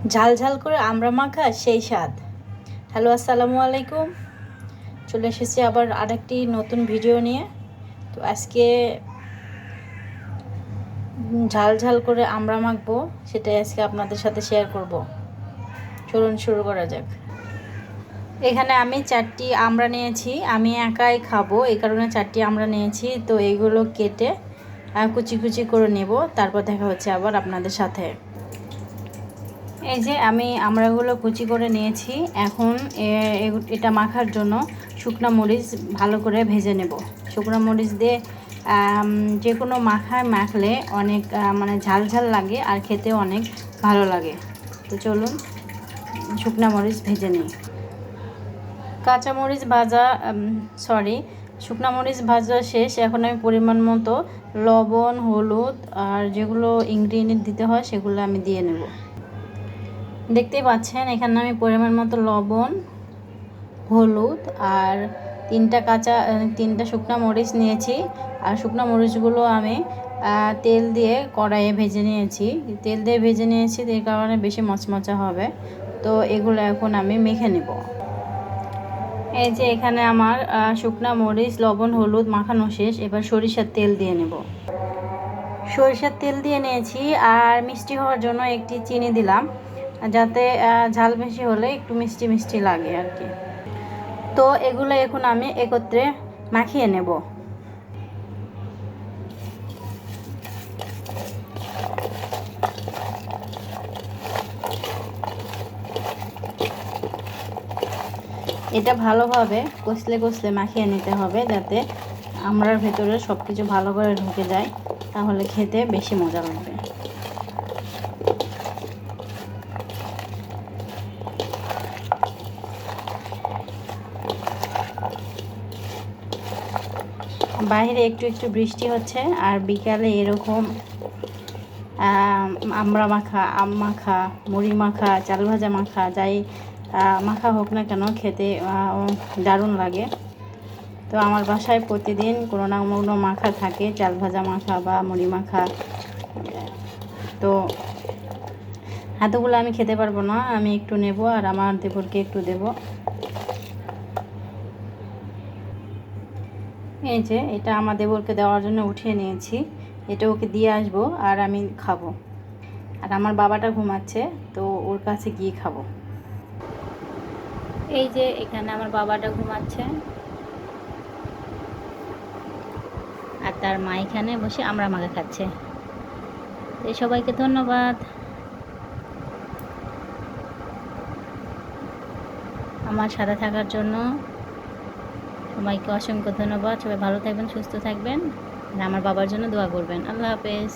ঝাল ঝাল করে আমড়া মাখা সেই স্বাদ। হ্যালো, আসসালামু আলাইকুম। চলে এসেছি আবার আরেকটি নতুন ভিডিও নিয়ে। তো আজকে ঝাল ঝাল করে আমড়া মাখবো, সেটাই আজকে আপনাদের সাথে শেয়ার করব। চলুন শুরু করা যাক। এখানে আমি 4টি আমড়া নিয়েছি, আমি একাই খাবো এই কারণে 4টি আমড়া নিয়েছি। তো এইগুলো কেটে কুচি কুচি করে নেব, তারপর দেখা হচ্ছে আবার আপনাদের সাথে। এই যে আমি আমড়াগুলো কুচি করে নিয়েছি। এখন এটা মাখার জন্য শুকনো মরিচ ভালো করে ভেজে নেব। শুকনো মরিচ দিয়ে যে কোনো মাখায় মাখলে অনেক মানে ঝাল ঝাল লাগে আর খেতেও অনেক ভালো লাগে। তো চলুন শুকনো মরিচ ভেজে নিই। কাঁচামরিচ ভাজা শুকনো মরিচ ভাজা শেষ। এখন আমি পরিমাণ মতো লবণ, হলুদ আর যেগুলো ইনগ্রিডিয়েন্ট দিতে হয় সেগুলো আমি দিয়ে নেব। দেখতেই পাচ্ছেন এখানে আমি পরিমাণ মতো লবণ, হলুদ আর তিনটা শুকনো মরিচ নিয়েছি। আর শুকনো মরিচগুলো আমি তেল দিয়ে কড়াইয়ে ভেজে নিয়েছি। এই কারণে বেশি মচমচা হবে। তো এগুলো এখন আমি মেখে নেব। এই যে এখানে আমার শুকনো মরিচ, লবণ, হলুদ মাখানো শেষ। এবার সরিষার তেল দিয়ে নেব। সরিষার তেল দিয়ে নিয়েছি আর মিষ্টি হওয়ার জন্য একটি চিনি দিলাম, যাতে ঝাল বেশি হলে একটু মিষ্টি মিষ্টি লাগে আর কি। তো এগুলো এখন আমি একত্রে মাখিয়ে নেব। এটা ভালোভাবে কষলে কষলে মাখিয়ে নিতে হবে, যাতে আমড়ার ভেতরে সব কিছু ভালো করে ঢুকে যায়, তাহলে খেতে বেশি মজা লাগবে। বাইরে একটু একটু বৃষ্টি হচ্ছে আর বিকালে এরকম আমড়া মাখা, আম মাখা, মুড়ি মাখা, চাল ভাজা মাখা, যাই মাখা হোক না কেন খেতে দারুণ লাগে। তো আমার বাসায় প্রতিদিন কোনো না কোনো মাখা থাকে, চাল ভাজা মাখা বা মুড়ি মাখা। তো এতগুলো আমি খেতে পারবো না, আমি একটু নেব আর আমার দেবরকে একটু দেব। এই যে এটা আমার দেবরকে দেওয়ার জন্য উঠিয়ে নিয়েছি। এটা ওকে দিয়ে আসবো আর আমি খাবো। আর আমার বাবাটা ঘুমাচ্ছে, তো ওর কাছে গিয়ে খাবো। এই যে এখানে আমার বাবাটা ঘুমাচ্ছে আর তার মা এখানে বসে আমড়া মাখা খাচ্ছে। তো সবাইকে ধন্যবাদ আমার সাথে থাকার জন্য। সবাইকে অসংখ্য ধন্যবাদ। সবাই ভালো থাকবেন, সুস্থ থাকবেন আর আমার বাবার জন্য দোয়া করবেন। আল্লাহ হাফেজ।